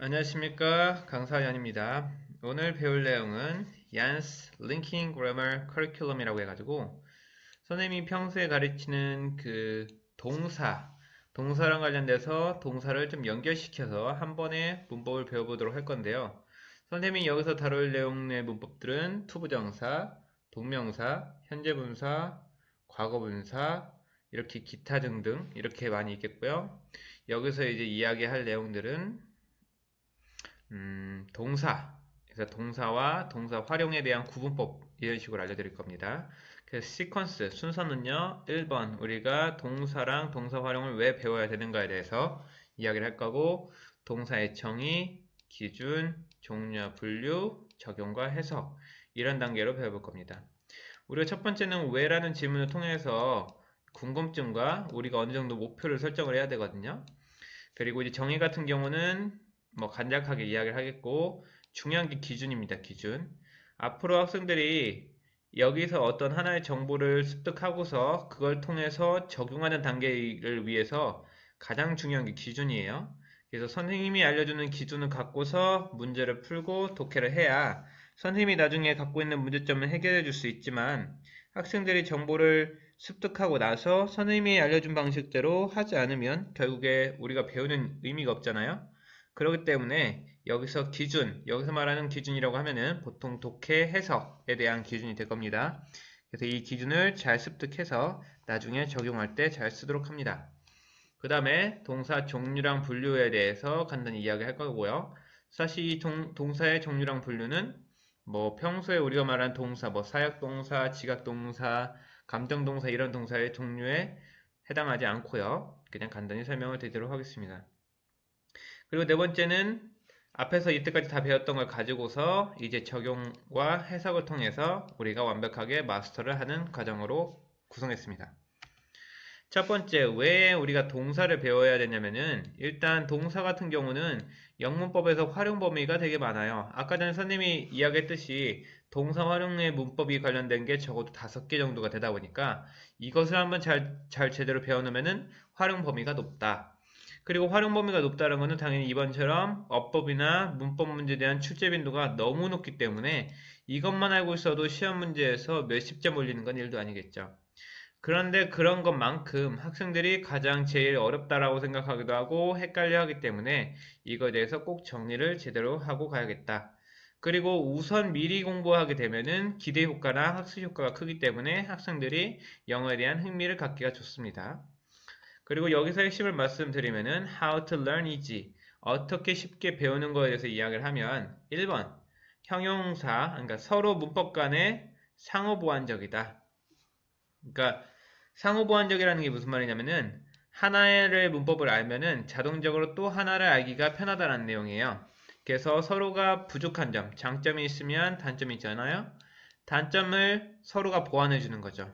안녕하십니까, 강사연입니다. 오늘 배울 내용은 얀스 링킹 그래머 커리큘럼이라고 해가지고 선생님이 평소에 가르치는 그 동사랑 관련돼서 동사를 좀 연결시켜서 한 번에 문법을 배워보도록 할 건데요. 선생님이 여기서 다룰 내용의 문법들은 투부정사, 동명사, 현재분사, 과거분사, 이렇게 기타 등등 이렇게 많이 있겠고요. 여기서 이제 이야기할 내용들은 그래서 동사와 동사 활용에 대한 구분법 이런 식으로 알려드릴 겁니다. 그래서 시퀀스 순서는요, 1번 우리가 동사랑 동사 활용을 왜 배워야 되는가에 대해서 이야기를 할 거고, 동사의 정의, 기준, 종류와 분류, 적용과 해석 이런 단계로 배워볼 겁니다. 우리가 첫 번째는 왜라는 질문을 통해서 궁금증과 우리가 어느 정도 목표를 설정을 해야 되거든요. 그리고 이제 정의 같은 경우는 뭐 간략하게 이야기를 하겠고, 중요한 게 기준입니다. 기준. 앞으로 학생들이 여기서 어떤 하나의 정보를 습득하고서 그걸 통해서 적용하는 단계를 위해서 가장 중요한 게 기준이에요. 그래서 선생님이 알려주는 기준을 갖고서 문제를 풀고 독해를 해야 선생님이 나중에 갖고 있는 문제점을 해결해 줄 수 있지만, 학생들이 정보를 습득하고 나서 선생님이 알려준 방식대로 하지 않으면 결국에 우리가 배우는 의미가 없잖아요. 그렇기 때문에 여기서 기준, 여기서 말하는 기준이라고 하면은 보통 독해, 해석에 대한 기준이 될 겁니다. 그래서 이 기준을 잘 습득해서 나중에 적용할 때 잘 쓰도록 합니다. 그 다음에 동사 종류랑 분류에 대해서 간단히 이야기할 거고요. 사실 이 동사의 종류랑 분류는 뭐 평소에 우리가 말하는 동사, 뭐 사역동사, 지각동사, 감정동사 이런 동사의 종류에 해당하지 않고요. 그냥 간단히 설명을 드리도록 하겠습니다. 그리고 네 번째는 앞에서 이때까지 다 배웠던 걸 가지고서 이제 적용과 해석을 통해서 우리가 완벽하게 마스터를 하는 과정으로 구성했습니다. 첫 번째, 왜 우리가 동사를 배워야 되냐면은, 일단 동사 같은 경우는 영문법에서 활용 범위가 되게 많아요. 아까 전에 선생님이 이야기했듯이 동사 활용의 문법이 관련된 게 적어도 5개 정도가 되다 보니까 이것을 한번 잘 제대로 배워놓으면은 활용 범위가 높다. 그리고 활용 범위가 높다는 것은 당연히 이번처럼 어법이나 문법 문제에 대한 출제 빈도가 너무 높기 때문에 이것만 알고 있어도 시험 문제에서 몇십 점 올리는 건 일도 아니겠죠. 그런데 그런 것만큼 학생들이 가장 제일 어렵다라고 생각하기도 하고 헷갈려 하기 때문에 이거에 대해서 꼭 정리를 제대로 하고 가야겠다. 그리고 우선 미리 공부하게 되면은 기대 효과나 학습 효과가 크기 때문에 학생들이 영어에 대한 흥미를 갖기가 좋습니다. 그리고 여기서 핵심을 말씀드리면은 how to learn easy, 어떻게 쉽게 배우는 거에 대해서 이야기를 하면 1번 형용사, 그러니까 서로 문법 간의 상호 보완적이다. 그러니까 상호 보완적이라는 게 무슨 말이냐면은 하나의 문법을 알면은 자동적으로 또 하나를 알기가 편하다는 내용이에요. 그래서 서로가 부족한 점, 장점이 있으면 단점이 있잖아요. 단점을 서로가 보완해 주는 거죠.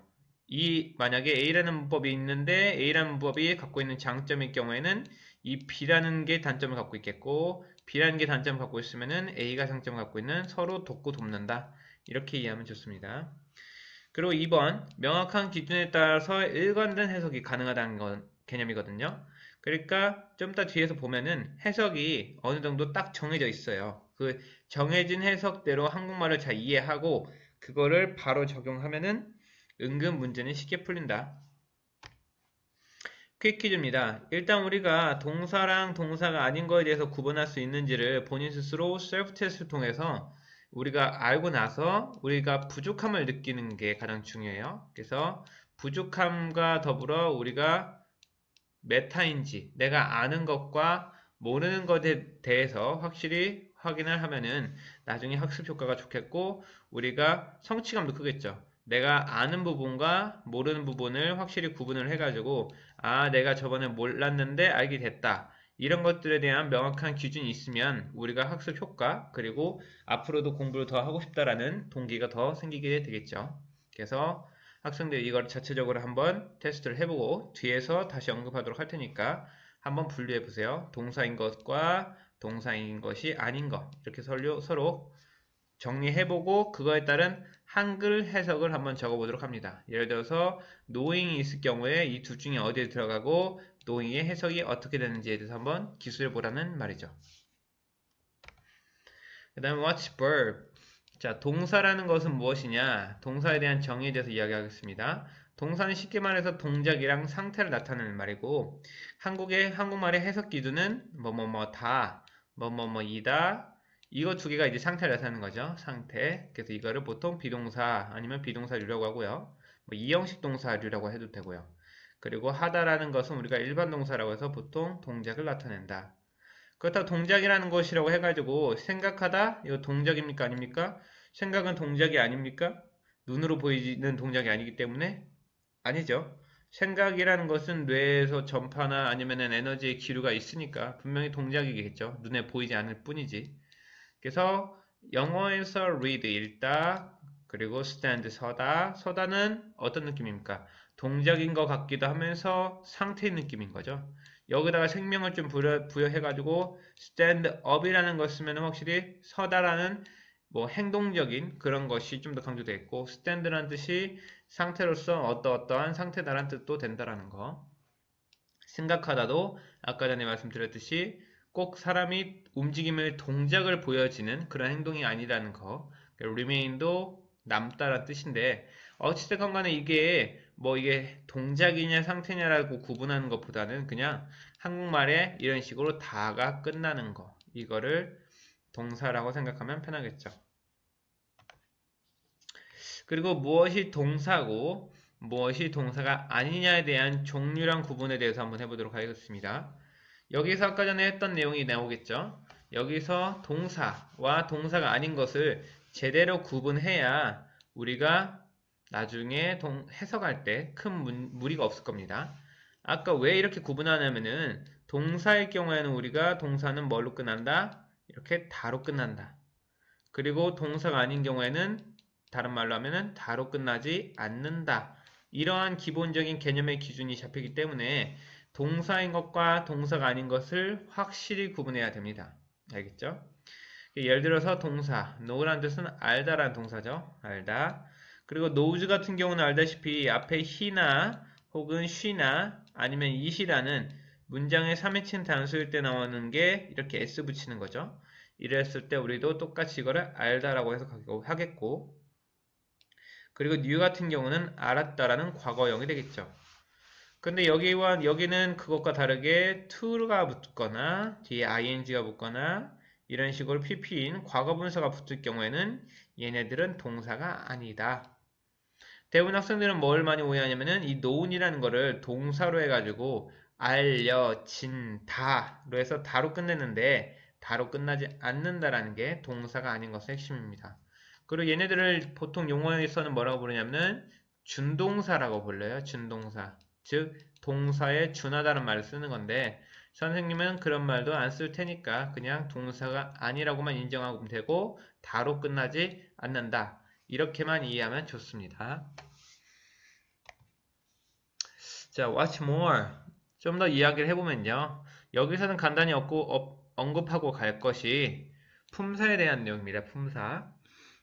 만약에 A라는 문법이 있는데 A라는 문법이 갖고 있는 장점일 경우에는 이 B라는 게 단점을 갖고 있겠고, B라는 게 단점을 갖고 있으면은 A가 장점을 갖고 있는, 서로 돕고 돕는다. 이렇게 이해하면 좋습니다. 그리고 2번, 명확한 기준에 따라서 일관된 해석이 가능하다는 개념이거든요. 그러니까 좀 더 뒤에서 보면은 해석이 어느 정도 딱 정해져 있어요. 그 정해진 해석대로 한국말을 잘 이해하고 그거를 바로 적용하면은 은근 문제는 쉽게 풀린다. 퀵 퀴즈입니다. 일단 우리가 동사랑 동사가 아닌 거에 대해서 구분할 수 있는지를 본인 스스로 셀프 테스트를 통해서 우리가 알고 나서 우리가 부족함을 느끼는 게 가장 중요해요. 그래서 부족함과 더불어 우리가 메타인지, 내가 아는 것과 모르는 것에 대해서 확실히 확인을 하면은 나중에 학습 효과가 좋겠고, 우리가 성취감도 크겠죠. 내가 아는 부분과 모르는 부분을 확실히 구분을 해가지고, 아, 내가 저번에 몰랐는데 알게 됐다. 이런 것들에 대한 명확한 기준이 있으면 우리가 학습 효과, 그리고 앞으로도 공부를 더 하고 싶다라는 동기가 더 생기게 되겠죠. 그래서 학생들이 이걸 자체적으로 한번 테스트를 해보고 뒤에서 다시 언급하도록 할 테니까 한번 분류해 보세요. 동사인 것과 동사인 것이 아닌 것, 이렇게 서로 정리해보고 그거에 따른 한글 해석을 한번 적어보도록 합니다. 예를 들어서 knowing이 있을 경우에 이 둘 중에 어디에 들어가고 knowing의 해석이 어떻게 되는지에 대해서 한번 기술해 보라는 말이죠. 그 다음에 what's verb? 자, 동사라는 것은 무엇이냐? 동사에 대한 정의에 대해서 이야기하겠습니다. 동사는 쉽게 말해서 동작이랑 상태를 나타내는 말이고, 한국말의 해석 기준은 뭐뭐뭐다, 뭐뭐뭐이다, 이거 두 개가 이제 상태를 나타내는 거죠. 상태. 그래서 이거를 보통 비동사 아니면 비동사류라고 하고요. 뭐 이형식 동사류라고 해도 되고요. 그리고 하다라는 것은 우리가 일반 동사라고 해서 보통 동작을 나타낸다. 그렇다고 동작이라는 것이라고 해가지고 생각하다? 이거 동작입니까? 아닙니까? 생각은 동작이 아닙니까? 눈으로 보이는 동작이 아니기 때문에 아니죠. 생각이라는 것은 뇌에서 전파나 아니면은 에너지의 기류가 있으니까 분명히 동작이겠죠. 눈에 보이지 않을 뿐이지. 그래서 영어에서 read 읽다, 그리고 stand 서다. 서다는 어떤 느낌입니까? 동작인 것 같기도 하면서 상태의 느낌인 거죠. 여기다가 생명을 좀 부여해가지고 stand up이라는 걸 쓰면 확실히 서다라는 뭐 행동적인 그런 것이 좀 더 강조되어 있고 stand라는 뜻이 상태로서 어떠어떠한 상태다라는 뜻도 된다라는 거. 생각하다도 아까 전에 말씀드렸듯이 꼭 사람이 움직임을 동작을 보여지는 그런 행동이 아니라는 거. remain도 남다라는 뜻인데 어찌됐건 간에 이게 뭐 이게 동작이냐 상태냐라고 구분하는 것보다는 그냥 한국말에 이런 식으로 다가 끝나는 거. 이거를 동사라고 생각하면 편하겠죠. 그리고 무엇이 동사고 무엇이 동사가 아니냐에 대한 종류랑 구분에 대해서 한번 해보도록 하겠습니다. 여기서 아까 전에 했던 내용이 나오겠죠. 여기서 동사와 동사가 아닌 것을 제대로 구분해야 우리가 나중에 해석할 때 큰 무리가 없을 겁니다. 아까 왜 이렇게 구분하냐면은 동사의 경우에는 우리가 동사는 뭘로 끝난다? 이렇게 다로 끝난다. 그리고 동사가 아닌 경우에는 다른 말로 하면은 다로 끝나지 않는다. 이러한 기본적인 개념의 기준이 잡히기 때문에 동사인 것과 동사가 아닌 것을 확실히 구분해야 됩니다. 알겠죠? 예를 들어서 동사, know라는 뜻은 알다라는 동사죠. 알다. 그리고 knows 같은 경우는 알다시피 앞에 he나 혹은 she나 아니면 it이라는 문장의 3인칭 단수일 때 나오는 게 이렇게 s 붙이는 거죠. 이랬을 때 우리도 똑같이 이거를 알다라고 해석하겠고 그리고 knew 같은 경우는 알았다라는 과거형이 되겠죠. 근데 여기는 그것과 다르게 to가 붙거나 뒤에 ing가 붙거나 이런 식으로 pp인 과거분사가 붙을 경우에는 얘네들은 동사가 아니다. 대부분 학생들은 뭘 많이 오해하냐면은 이 known이라는 거를 동사로 해가지고 알려진다로 해서 다로 끝내는데 다로 끝나지 않는다라는 게 동사가 아닌 것의 핵심입니다. 그리고 얘네들을 보통 용어에서는 뭐라고 부르냐면은 준동사라고 불러요. 준동사. 즉 동사에 준하다는 말을 쓰는 건데 선생님은 그런 말도 안 쓸 테니까 그냥 동사가 아니라고만 인정하면 되고 다로 끝나지 않는다. 이렇게만 이해하면 좋습니다. 자, what's more? 좀 더 이야기를 해보면요. 여기서는 간단히 언급하고 갈 것이 품사에 대한 내용입니다. 품사.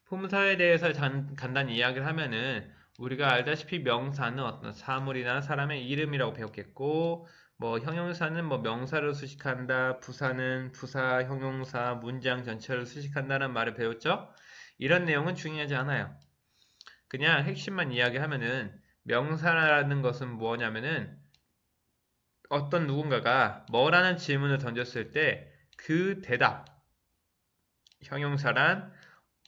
품사에 대해서 간단히 이야기를 하면은 우리가 알다시피 명사는 어떤 사물이나 사람의 이름이라고 배웠겠고 뭐 형용사는 뭐 명사를 수식한다. 부사는 부사, 형용사, 문장 전체를 수식한다는 말을 배웠죠? 이런 내용은 중요하지 않아요. 그냥 핵심만 이야기하면은 명사라는 것은 뭐냐면은 어떤 누군가가 뭐라는 질문을 던졌을 때 그 대답, 형용사란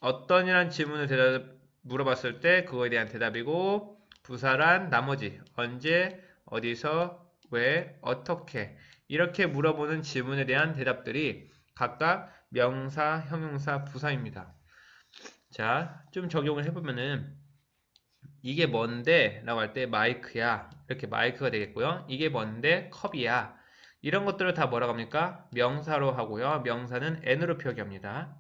어떤이란 질문을 물어봤을 때 그거에 대한 대답이고 부사란 나머지 언제, 어디서, 왜, 어떻게 이렇게 물어보는 질문에 대한 대답들이 각각 명사, 형용사, 부사입니다. 자, 좀 적용을 해보면은 이게 뭔데? 라고 할 때 마이크야. 이렇게 마이크가 되겠고요. 이게 뭔데? 컵이야. 이런 것들을 다 뭐라고 합니까? 명사로 하고요. 명사는 n으로 표기합니다.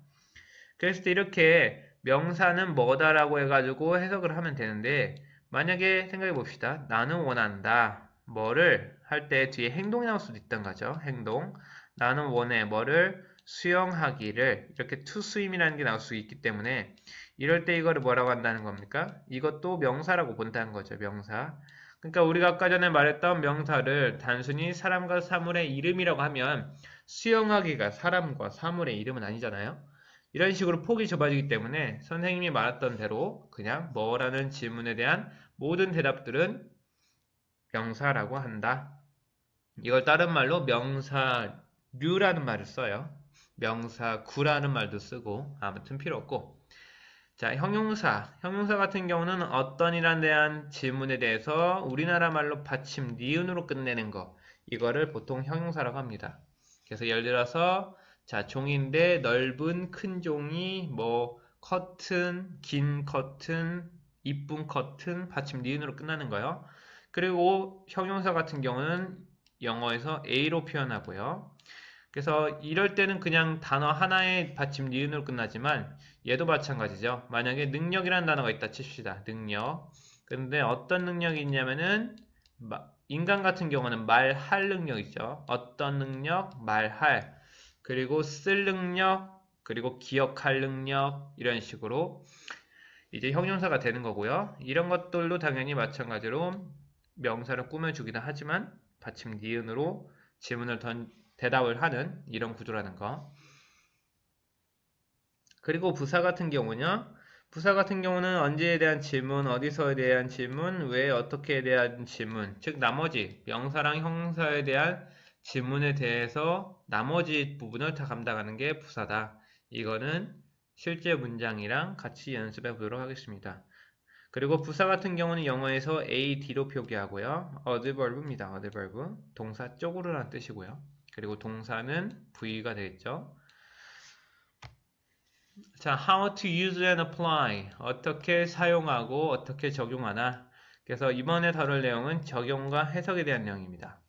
그랬을 때 이렇게 명사는 뭐다라고 해가지고 해석을 하면 되는데 만약에 생각해 봅시다. 나는 원한다. 뭐를 할 때 뒤에 행동이 나올 수도 있던 거죠. 행동. 나는 원해. 뭐를 수영하기를 이렇게 to swim이라는 게 나올 수 있기 때문에 이럴 때 이거를 뭐라고 한다는 겁니까? 이것도 명사라고 본다는 거죠. 명사. 그러니까 우리가 아까 전에 말했던 명사를 단순히 사람과 사물의 이름이라고 하면 수영하기가 사람과 사물의 이름은 아니잖아요. 이런 식으로 폭이 좁아지기 때문에 선생님이 말했던 대로 그냥 뭐라는 질문에 대한 모든 대답들은 명사라고 한다. 이걸 다른 말로 명사류라는 말을 써요. 명사구라는 말도 쓰고 아무튼 필요 없고. 자, 형용사. 형용사 같은 경우는 어떤이란 대한 질문에 대해서 우리나라 말로 받침 니은으로 끝내는 거. 이거를 보통 형용사라고 합니다. 그래서 예를 들어서 자, 종인데 넓은 큰 종이 뭐 커튼, 긴 커튼, 이쁜 커튼 받침 니은으로 끝나는 거예요. 그리고 형용사 같은 경우는 영어에서 A로 표현하고요. 그래서 이럴 때는 그냥 단어 하나의 받침 니은으로 끝나지만 얘도 마찬가지죠. 만약에 능력이라는 단어가 있다 칩시다. 능력. 근데 어떤 능력이 있냐면은 인간 같은 경우는 말할 능력이죠. 어떤 능력, 말할. 그리고 쓸 능력, 그리고 기억할 능력 이런 식으로 이제 형용사가 되는 거고요. 이런 것들도 당연히 마찬가지로 명사를 꾸며주기도 하지만 받침 니은으로 질문을 대답을 하는 이런 구조라는 거. 그리고 부사 같은 경우는요. 부사 같은 경우는 언제에 대한 질문, 어디서에 대한 질문, 왜, 어떻게에 대한 질문, 즉 나머지 명사랑 형용사에 대한 질문에 대해서 나머지 부분을 다 감당하는 게 부사다. 이거는 실제 문장이랑 같이 연습해 보도록 하겠습니다. 그리고 부사 같은 경우는 영어에서 AD로 표기하고요. 어드버브입니다. 어드버브. 동사 쪽으로라는 뜻이고요. 그리고 동사는 V가 되겠죠. 자, how to use and apply. 어떻게 사용하고 어떻게 적용하나. 그래서 이번에 다룰 내용은 적용과 해석에 대한 내용입니다.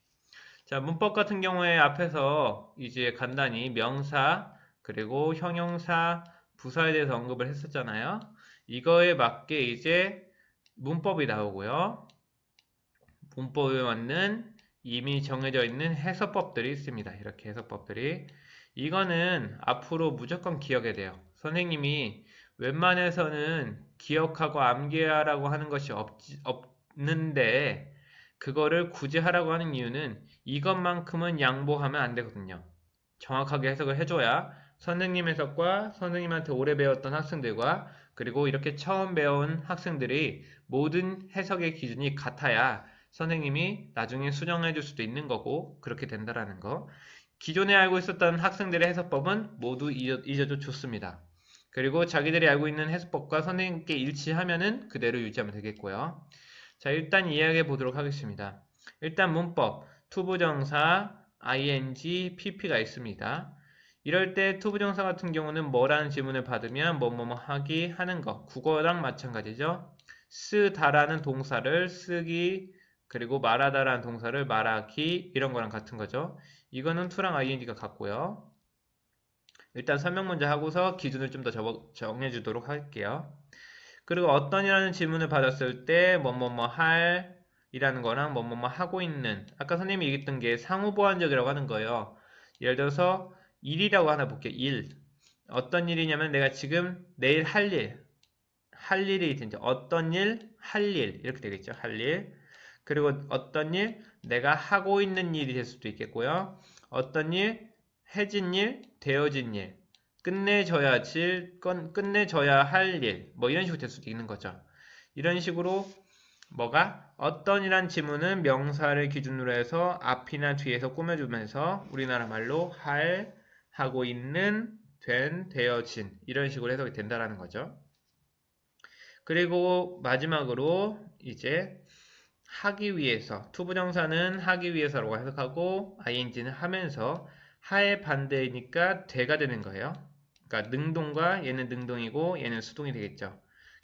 자, 문법 같은 경우에 앞에서 이제 간단히 명사, 그리고 형용사, 부사에 대해서 언급을 했었잖아요. 이거에 맞게 이제 문법이 나오고요. 문법에 맞는 이미 정해져 있는 해석법들이 있습니다. 이렇게 해석법들이. 이거는 앞으로 무조건 기억해야 돼요. 선생님이 웬만해서는 기억하고 암기하라고 하는 것이 없는데 그거를 굳이 하라고 하는 이유는 이것만큼은 양보하면 안 되거든요. 정확하게 해석을 해줘야 선생님 해석과 선생님한테 오래 배웠던 학생들과 그리고 이렇게 처음 배운 학생들이 모든 해석의 기준이 같아야 선생님이 나중에 수정해 줄 수도 있는 거고 그렇게 된다라는 거. 기존에 알고 있었던 학생들의 해석법은 모두 잊어도 좋습니다. 그리고 자기들이 알고 있는 해석법과 선생님께 일치하면은 그대로 유지하면 되겠고요. 자, 일단 이야기해 보도록 하겠습니다. 일단 문법, 투부정사, ing, pp가 있습니다. 이럴 때 투부정사 같은 경우는 뭐라는 질문을 받으면 뭐뭐뭐 하기 하는 거, 국어랑 마찬가지죠. 쓰다라는 동사를 쓰기, 그리고 말하다라는 동사를 말하기 이런 거랑 같은 거죠. 이거는 to랑 ing가 같고요. 일단 설명 먼저 하고서 기준을 좀 더 정해주도록 할게요. 그리고 어떤이라는 질문을 받았을 때 뭐뭐뭐 할 이라는 거랑 뭐뭐뭐 하고 있는 아까 선생님이 얘기했던 게 상호보완적이라고 하는 거예요. 예를 들어서 일이라고 하나 볼게요. 일. 어떤 일이냐면 내가 지금 내일 할 일이 있든지 어떤 일, 할 일 이렇게 되겠죠. 할 일. 그리고 어떤 일, 내가 하고 있는 일이 될 수도 있겠고요. 어떤 일, 해진 일, 되어진 일, 끝내줘야 할 일, 뭐 이런 식으로 될 수도 있는 거죠. 이런 식으로 뭐가 어떤이란 지문은 명사를 기준으로 해서 앞이나 뒤에서 꾸며주면서 우리나라 말로 할, 하고 있는, 된, 되어진 이런 식으로 해석이 된다라는 거죠. 그리고 마지막으로 이제 하기 위해서 투부정사는 하기 위해서라고 해석하고 ing는 하면서 하의 반대이니까 되가 되는 거예요. 그러니까 능동과 얘는 능동이고 얘는 수동이 되겠죠.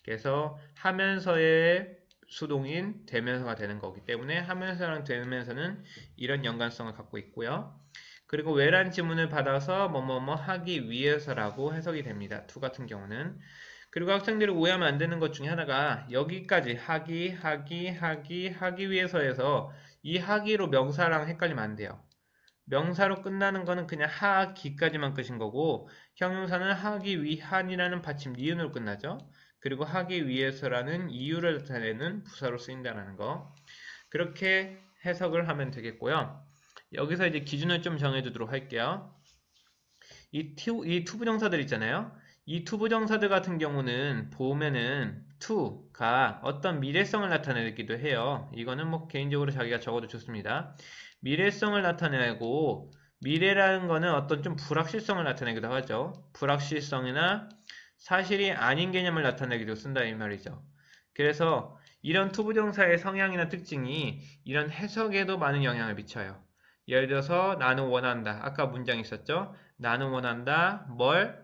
그래서 하면서의 수동인 되면서가 되는 거기 때문에 하면서랑 되면서는 이런 연관성을 갖고 있고요. 그리고 왜란 지문을 받아서 뭐뭐뭐 하기 위해서라고 해석이 됩니다. to 같은 경우는. 그리고 학생들이 오해하면 안 되는 것 중에 하나가 여기까지 하기 위해서 해서 이 하기로 명사랑 헷갈리면 안 돼요. 명사로 끝나는 거는 그냥 하기까지만 끝인 거고 형용사는 하기 위한이라는 받침 니은으로 끝나죠. 그리고 하기 위해서라는 이유를 나타내는 부사로 쓰인다는 거. 그렇게 해석을 하면 되겠고요. 여기서 이제 기준을 좀 정해두도록 할게요. 이 투부정사들 있잖아요. 이 투부정사들 같은 경우는 보면은 to가 어떤 미래성을 나타내기도 해요. 이거는 뭐 개인적으로 자기가 적어도 좋습니다. 미래성을 나타내고 미래라는 거는 어떤 좀 불확실성을 나타내기도 하죠. 불확실성이나 사실이 아닌 개념을 나타내기도 쓴다 이 말이죠. 그래서 이런 투부정사의 성향이나 특징이 이런 해석에도 많은 영향을 미쳐요. 예를 들어서 나는 원한다. 아까 문장 있었죠? 나는 원한다. 뭘?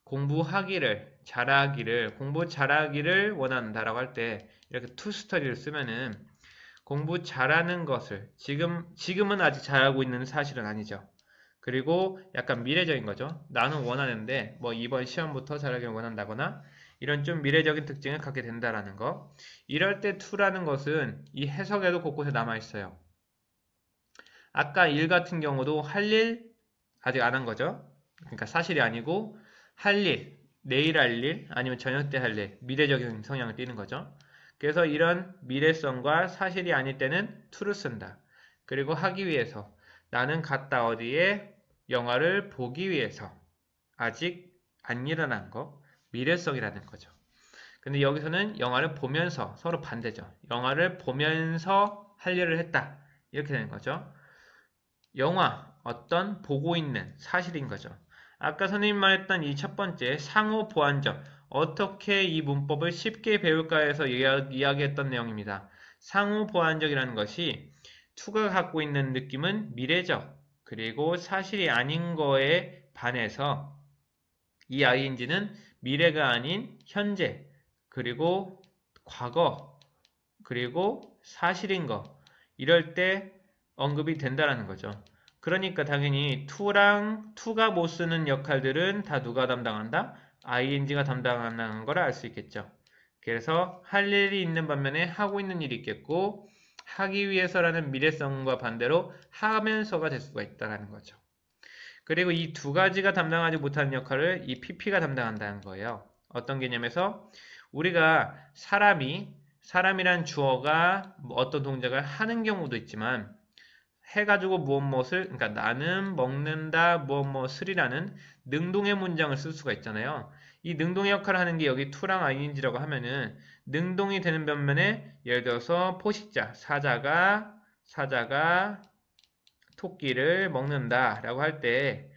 공부하기를, 잘하기를, 공부 잘하기를 원한다라고 할 때 이렇게 to study를 쓰면은 공부 잘하는 것을 지금은 아직 잘하고 있는 사실은 아니죠. 그리고 약간 미래적인 거죠. 나는 원하는데 뭐 이번 시험부터 잘하기를 원한다거나 이런 좀 미래적인 특징을 갖게 된다라는 거. 이럴 때 to라는 것은 이 해석에도 곳곳에 남아 있어요. 아까 일 같은 경우도 할 일 아직 안 한 거죠. 그러니까 사실이 아니고 할 일, 내일 할 일, 아니면 저녁 때 할 일, 미래적인 성향을 띠는 거죠. 그래서 이런 미래성과 사실이 아닐 때는 to를 쓴다. 그리고 하기 위해서 나는 갔다 어디에 영화를 보기 위해서 아직 안 일어난 거 미래성이라는 거죠. 근데 여기서는 영화를 보면서 서로 반대죠. 영화를 보면서 할 일을 했다. 이렇게 되는 거죠. 영화, 어떤 보고 있는 사실인 거죠. 아까 선생님 말했던 이 첫 번째 상호 보완적 어떻게 이 문법을 쉽게 배울까 해서 이야기했던 내용입니다. 상호 보완적이라는 것이 to가 갖고 있는 느낌은 미래적 그리고 사실이 아닌 거에 반해서 이 ing는 미래가 아닌 현재 그리고 과거 그리고 사실인 거 이럴 때 언급이 된다라는 거죠. 그러니까 당연히 to가 못 쓰는 역할들은 다 누가 담당한다? ing가 담당한다는 걸 알 수 있겠죠. 그래서 할 일이 있는 반면에 하고 있는 일이 있겠고 하기 위해서라는 미래성과 반대로 하면서가 될 수가 있다는 거죠. 그리고 이 두 가지가 담당하지 못하는 역할을 이 PP가 담당한다는 거예요. 어떤 개념에서 우리가 사람이란 주어가 어떤 동작을 하는 경우도 있지만 해가지고 무엇을 그러니까 나는 먹는다 무엇을이라는 능동의 문장을 쓸 수가 있잖아요. 이 능동의 역할을 하는 게 여기 to랑 ing라고 하면은 능동이 되는 반면에 예를 들어서 포식자 사자가 토끼를 먹는다라고 할 때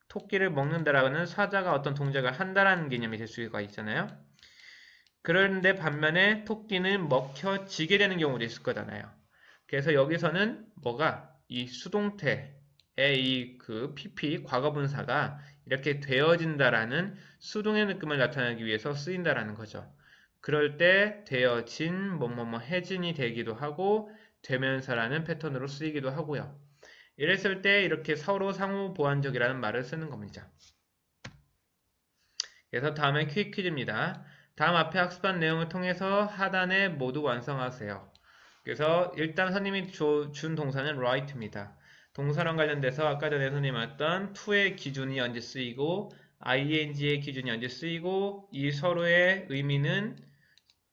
토끼를 먹는다라는 사자가 어떤 동작을 한다라는 개념이 될 수가 있잖아요. 그런데 반면에 토끼는 먹혀지게 되는 경우도 있을 거잖아요. 그래서 여기서는 뭐가 이 수동태의 이 그 PP 과거분사가 이렇게 되어진다라는 수동의 느낌을 나타내기 위해서 쓰인다라는 거죠. 그럴 때 되어진 뭐뭐뭐 해진이 되기도 하고 되면서라는 패턴으로 쓰이기도 하고요. 이랬을 때 이렇게 서로 상호 보완적이라는 말을 쓰는 겁니다. 그래서 다음에 퀴즈입니다. 다음 앞에 학습한 내용을 통해서 하단에 모두 완성하세요. 그래서 일단 선생님이 준 동사는 write입니다. 동사랑 관련돼서 아까 전에 선생님이 말했던 to의 기준이 언제 쓰이고 ing의 기준이 언제 쓰이고 이 서로의 의미는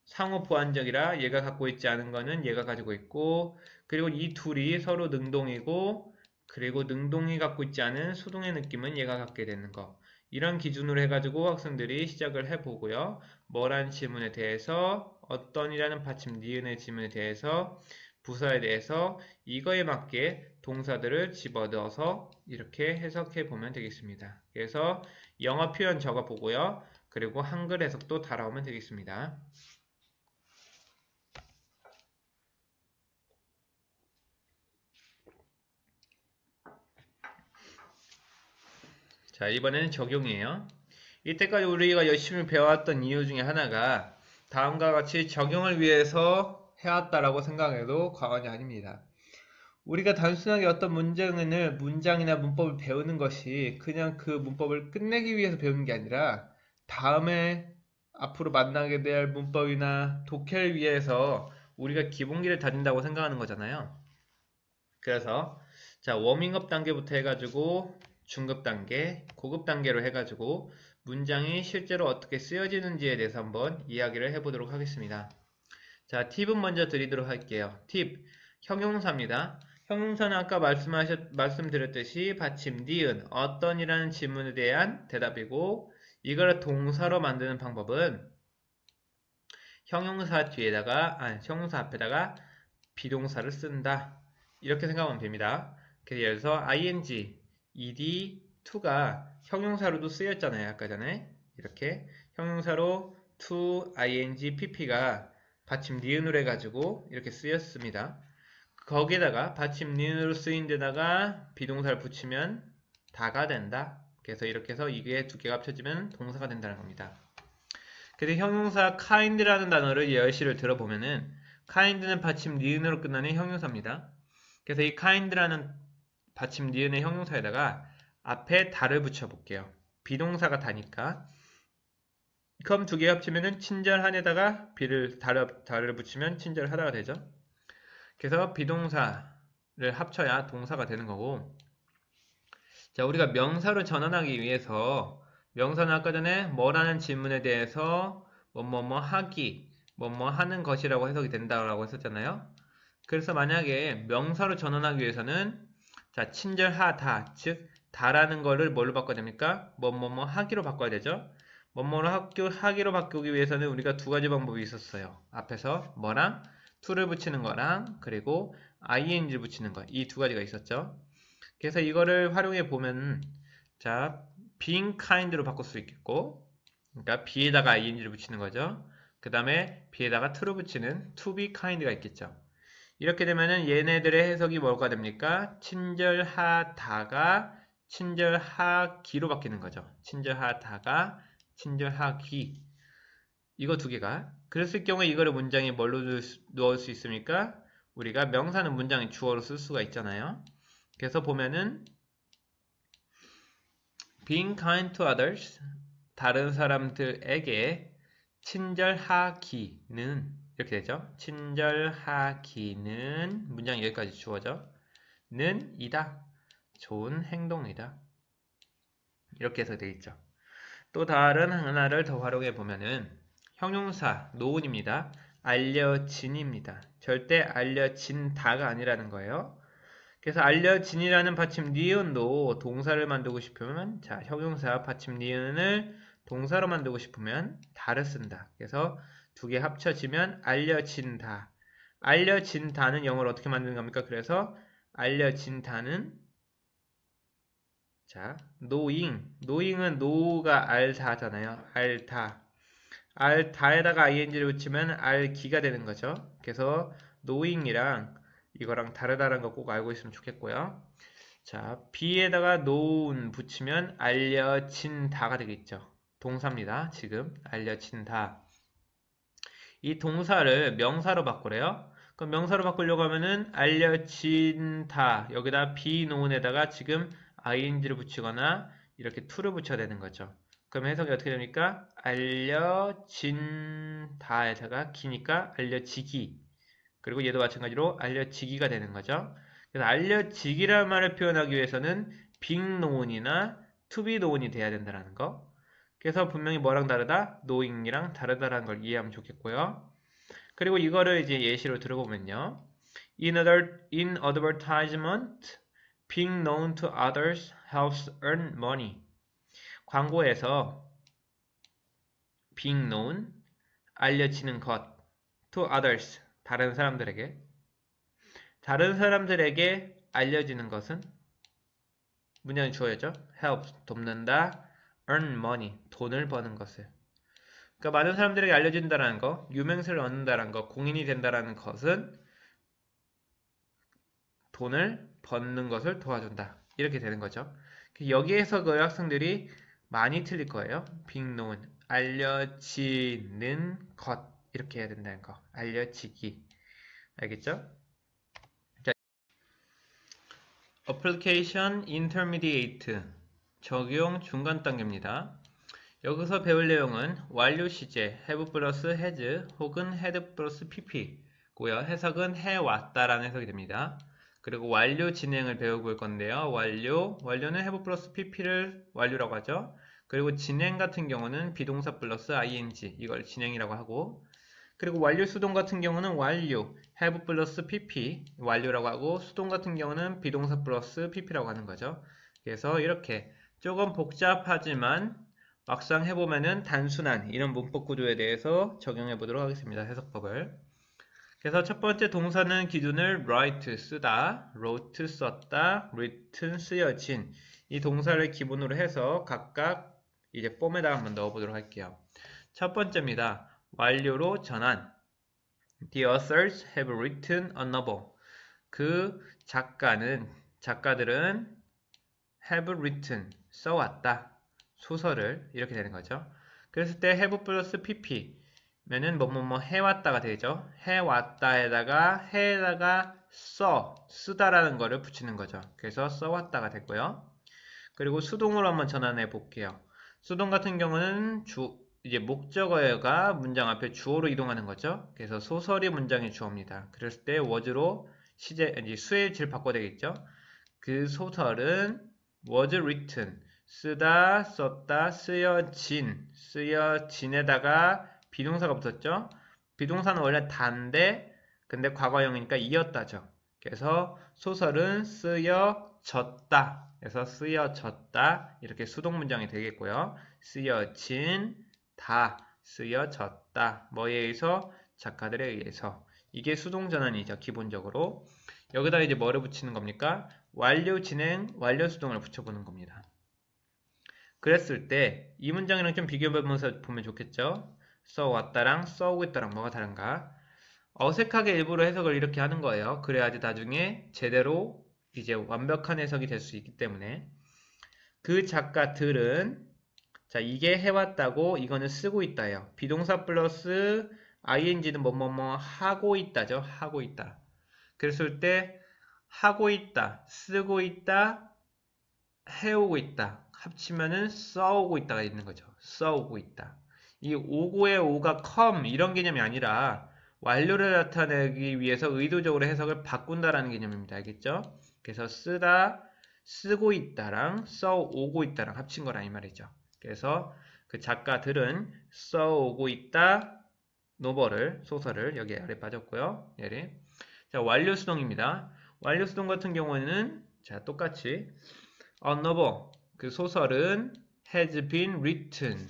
상호 보완적이라 얘가 갖고 있지 않은 거는 얘가 가지고 있고 그리고 이 둘이 서로 능동이고 그리고 능동이 갖고 있지 않은 수동의 느낌은 얘가 갖게 되는 거. 이런 기준으로 해가지고 학생들이 시작을 해보고요. 뭐라는 질문에 대해서 어떤이라는 받침 니은의 질문에 대해서 부사에 대해서 이거에 맞게 동사들을 집어넣어서 이렇게 해석해 보면 되겠습니다. 그래서 영어 표현 적어보고요. 그리고 한글 해석도 달아오면 되겠습니다. 자, 이번에는 적용이에요. 이때까지 우리가 열심히 배워왔던 이유 중에 하나가 다음과 같이 적용을 위해서 해왔다라고 생각해도 과언이 아닙니다. 우리가 단순하게 어떤 문장이나 문법을 배우는 것이 그냥 그 문법을 끝내기 위해서 배우는 게 아니라 다음에 앞으로 만나게 될 문법이나 독해를 위해서 우리가 기본기를 다진다고 생각하는 거잖아요. 그래서 자, 워밍업 단계부터 해가지고 중급 단계, 고급 단계로 해가지고 문장이 실제로 어떻게 쓰여지는지에 대해서 한번 이야기를 해보도록 하겠습니다. 자, 팁은 먼저 드리도록 할게요. 팁, 형용사입니다. 형용사는 아까 말씀드렸듯이 받침 니은, 어떤이라는 질문에 대한 대답이고 이거를 동사로 만드는 방법은 형용사 앞에다가 비동사를 쓴다. 이렇게 생각하면 됩니다. 그래서 예를 들어서 ing, ed, to가 형용사로도 쓰였잖아요. 아까 전에. 이렇게 형용사로 to, ing, pp가 받침 니은으로 해가지고 이렇게 쓰였습니다. 거기에다가 받침 니은으로 쓰인 데다가 비동사를 붙이면 다가 된다. 그래서 이렇게 해서 이게 두 개가 합쳐지면 동사가 된다는 겁니다. 그래서 형용사 kind라는 단어를 예시를 들어보면은 kind는 받침 니은으로 끝나는 형용사입니다. 그래서 이 kind라는 받침 니은의 형용사에다가 앞에 다를 붙여볼게요. 비동사가 다니까. 그럼 두 개 합치면은 친절한에다가 다를 붙이면 친절하다가 되죠. 그래서 비동사를 합쳐야 동사가 되는 거고. 자, 우리가 명사로 전환하기 위해서 명사는 아까 전에 뭐라는 질문에 대해서 뭐뭐 하기, 뭐뭐 하는 것이라고 해석이 된다고 했었잖아요. 그래서 만약에 명사로 전환하기 위해서는 자, 친절하다, 즉 다라는 거를 뭘로 바꿔야 됩니까? 뭐뭐 하기로 바꿔야 되죠. 뭐뭐로 하기로 바꾸기 위해서는 우리가 두 가지 방법이 있었어요. 앞에서 뭐랑 to를 붙이는 거랑 그리고 ing를 붙이는 거, 이 두 가지가 있었죠. 그래서 이거를 활용해 보면 자, being kind로 바꿀 수 있겠고, 그러니까 be에다가 ing를 붙이는 거죠. 그 다음에 be에다가 to를 붙이는 to be kind가 있겠죠. 이렇게 되면은 얘네들의 해석이 뭐가 됩니까? 친절하다가 친절하기로 바뀌는 거죠. 친절하다가 친절하기. 이거 두 개가. 그랬을 경우에 이거를 문장에 뭘로 넣을 수 있습니까? 우리가 명사는 문장에 주어로 쓸 수가 있잖아요. 그래서 보면은 being kind to others, 다른 사람들에게 친절하기는 이렇게 되죠. 친절하기는 문장 여기까지 주어져. 는 이다. 좋은 행동이다. 이렇게 해서 되어 있죠. 또 다른 하나를 더 활용해 보면은 형용사 노운입니다. 알려진입니다. 절대 알려진다가 아니라는 거예요. 그래서 알려진이라는 받침 니은도 동사를 만들고 싶으면 자, 형용사 받침 니은을 동사로 만들고 싶으면 다를 쓴다. 그래서 두 개 합쳐지면 알려진다. 알려진다는 영어로 어떻게 만드는 겁니까? 그래서 알려진다는 자, knowing은 know가 알다잖아요. 알다에다가 ing를 붙이면 알기가 되는 거죠. 그래서 knowing이랑 이거랑 다르다는 거 꼭 알고 있으면 좋겠고요. 자, be에다가 known 붙이면 알려진다가 되겠죠. 동사입니다. 지금 알려진다. 이 동사를 명사로 바꾸래요. 그럼 명사로 바꾸려고 하면은 알려진다. 여기다 be known에다가 지금 ing를 붙이거나 이렇게 to를 붙여야 되는 거죠. 그럼 해석이 어떻게 됩니까? 알려진다에다가 기니까 알려지기. 그리고 얘도 마찬가지로 알려지기가 되는 거죠. 그래서 알려지기라는 말을 표현하기 위해서는 being known이나 to be known이 돼야 된다는 거. 그래서 분명히 뭐랑 다르다? knowing이랑 다르다라는 걸 이해하면 좋겠고요. 그리고 이거를 이제 예시로 들어보면요. In advertisement, being known to others helps earn money. 광고에서 being known, 알려지는 것, to others, 다른 사람들에게 알려지는 것은 문장이 주어야죠. help, 돕는다, earn money, 돈을 버는 것을. 그러니까 많은 사람들에게 알려진다는 거, 유명세를 얻는다는 거, 공인이 된다는 것은 돈을 버는 것을 도와준다. 이렇게 되는 거죠. 여기에서 그 학생들이 많이 틀릴 거예요. being known, 알려지는 것 이렇게 해야 된다는 거. 알려지기. 알겠죠? 자, Application Intermediate 적용 중간 단계입니다. 여기서 배울 내용은 완료 시제 have 플러스 has 혹은 had 플러스 pp 고요. 해석은 해왔다라는 해석이 됩니다. 그리고 완료 진행을 배워볼 건데요. 완료는 have 플러스 pp를 완료라고 하죠. 그리고 진행 같은 경우는 비동사 플러스 ing 이걸 진행이라고 하고, 그리고 완료 수동 같은 경우는 완료 have 플러스 pp 완료라고 하고, 수동 같은 경우는 비동사 플러스 pp라고 하는 거죠. 그래서 이렇게 조금 복잡하지만 막상 해보면은 단순한 이런 문법 구조에 대해서 적용해 보도록 하겠습니다. 해석법을. 그래서 첫 번째 동사는 기준을 write 쓰다, wrote 썼다, written 쓰여진 이 동사를 기본으로 해서 각각 이제 폼에다 한번 넣어보도록 할게요. 첫 번째입니다. 완료로 전환. The authors have written a novel. 그 작가들은 have written, 써왔다. 소설을 이렇게 되는 거죠. 그랬을 때 have 플러스 pp 면은 뭐뭐뭐 해왔다가 되죠. 해왔다에다가 쓰다라는 거를 붙이는 거죠. 그래서 써왔다가 됐고요. 그리고 수동으로 한번 전환해 볼게요. 수동 같은 경우는 이제 목적어가 문장 앞에 주어로 이동하는 거죠. 그래서 소설이 문장의 주어입니다. 그랬을 때 was로 이제 수의 질 바꿔야 되겠죠. 그 소설은 was written, 쓰다, 썼다, 쓰여진에다가 비동사가 붙었죠. 비동사는 원래 다인데 근데 과거형이니까 이었다죠. 그래서 소설은 쓰여졌다. 그래서 쓰여졌다 이렇게 수동 문장이 되겠고요. 쓰여졌다. 뭐에 의해서? 작가들에 의해서. 이게 수동 전환이죠. 기본적으로. 여기다 이제 뭐를 붙이는 겁니까? 완료 진행, 완료 수동을 붙여보는 겁니다. 그랬을 때 이 문장이랑 좀 비교해보면서 보면 좋겠죠? 써왔다랑 써오고 있다랑 뭐가 다른가? 어색하게 일부러 해석을 이렇게 하는 거예요. 그래야지 나중에 제대로 이제 완벽한 해석이 될 수 있기 때문에 그 작가들은 자 이게 해왔다고 이거는 쓰고 있다예요. 비동사 플러스 ing는 뭐뭐뭐 하고 있다죠. 하고 있다. 그랬을 때 하고 있다, 쓰고 있다, 해오고 있다 합치면은 써오고 있다가 있는 거죠. 써오고 있다. 이 오고의 오가 come 이런 개념이 아니라 완료를 나타내기 위해서 의도적으로 해석을 바꾼다라는 개념입니다. 알겠죠? 그래서 쓰고 있다랑 써오고 있다랑 합친 거라 이 말이죠. 그래서 그 작가들은 써오고 있다 소설을 여기 아래 빠졌고요. 얘를. 자, 완료 수동입니다. 완료 수동 같은 경우에는 자 똑같이 a novel 그 소설은 has been written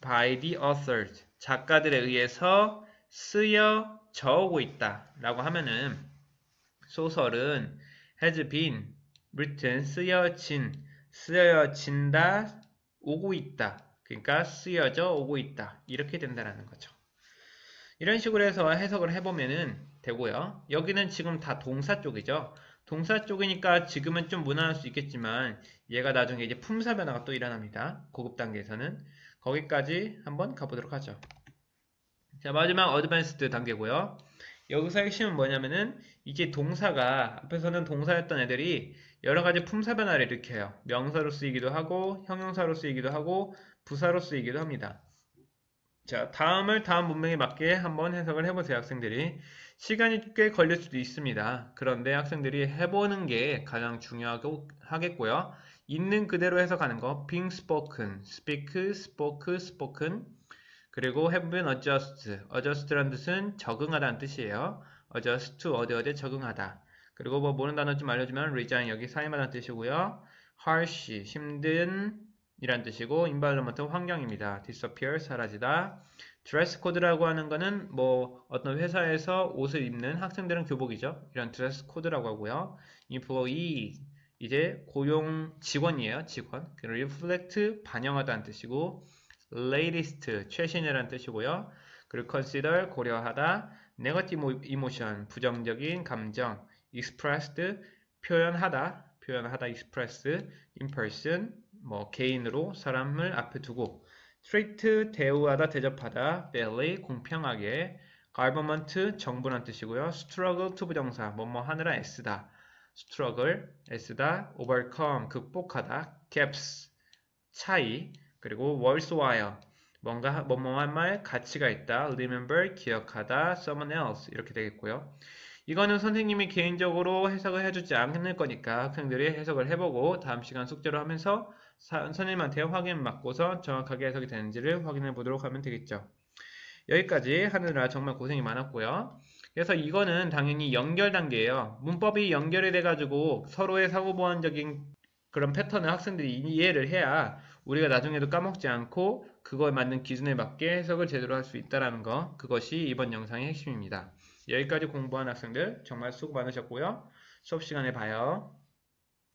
by the authors 작가들에 의해서 쓰여져 오고 있다 라고 하면은 소설은 has been written 쓰여진다 오고 있다 그러니까 쓰여져 오고 있다 이렇게 된다라는 거죠. 이런 식으로 해서 해석을 해보면은 되고요. 여기는 지금 다 동사 쪽이죠. 동사 쪽이니까 지금은 좀 무난할 수 있겠지만 얘가 나중에 이제 품사 변화가 또 일어납니다. 고급 단계에서는 거기까지 한번 가보도록 하죠. 자, 마지막 어드밴스드 단계고요. 여기서 핵심은 뭐냐면은 이게 동사가 앞에서는 동사였던 애들이 여러 가지 품사 변화를 일으켜요. 명사로 쓰이기도 하고 형용사로 쓰이기도 하고 부사로 쓰이기도 합니다. 자, 다음 문맥에 맞게 한번 해석을 해보세요, 학생들이. 시간이 꽤 걸릴 수도 있습니다. 그런데 학생들이 해보는 게 가장 중요하겠고요. 있는 그대로 해석하는 거, being spoken, speak, spoke, spoken. 그리고 have been adjust라는 뜻은 적응하다는 뜻이에요. adjust to 어디 적응하다. 그리고 뭐 모르는 단어 좀 알려주면 resign 여기 사임하다는 뜻이고요. harsh, 힘든 이란 뜻이고 environment 환경입니다. disappear 사라지다. 드레스 코드라고 하는 거는 뭐 어떤 회사에서 옷을 입는 학생들은 교복이죠. 이런 드레스 코드라고 하고요. employee 이제 고용 직원이에요. 직원. 그리고 reflect 반영하다는 뜻이고 latest 최신이라는 뜻이고요. 그리고 consider 고려하다. negative emotion 부정적인 감정. expressed 표현하다 express in person 뭐 개인으로 사람을 앞에 두고 treat 대우하다 대접하다 fairly 공평하게 government 정부란 뜻이고요. struggle to 부정사 뭐뭐 하느라 애쓰다 struggle 애쓰다 overcome 극복하다 gaps 차이 그리고 worthwhile 뭔가 뭐뭐한 말 가치가 있다 remember 기억하다 someone else 이렇게 되겠고요. 이거는 선생님이 개인적으로 해석을 해주지 않을 거니까 학생들이 해석을 해보고 다음 시간 숙제로 하면서 선생님한테 확인 받고서 정확하게 해석이 되는지를 확인해 보도록 하면 되겠죠. 여기까지 하느라 정말 고생이 많았고요. 그래서 이거는 당연히 연결 단계예요. 문법이 연결이 돼가지고 서로의 사고보완적인 그런 패턴을 학생들이 이해를 해야 우리가 나중에도 까먹지 않고 그거에 맞는 기준에 맞게 해석을 제대로 할 수 있다는 거, 그것이 이번 영상의 핵심입니다. 여기까지 공부한 학생들 정말 수고 많으셨고요. 수업 시간에 봐요.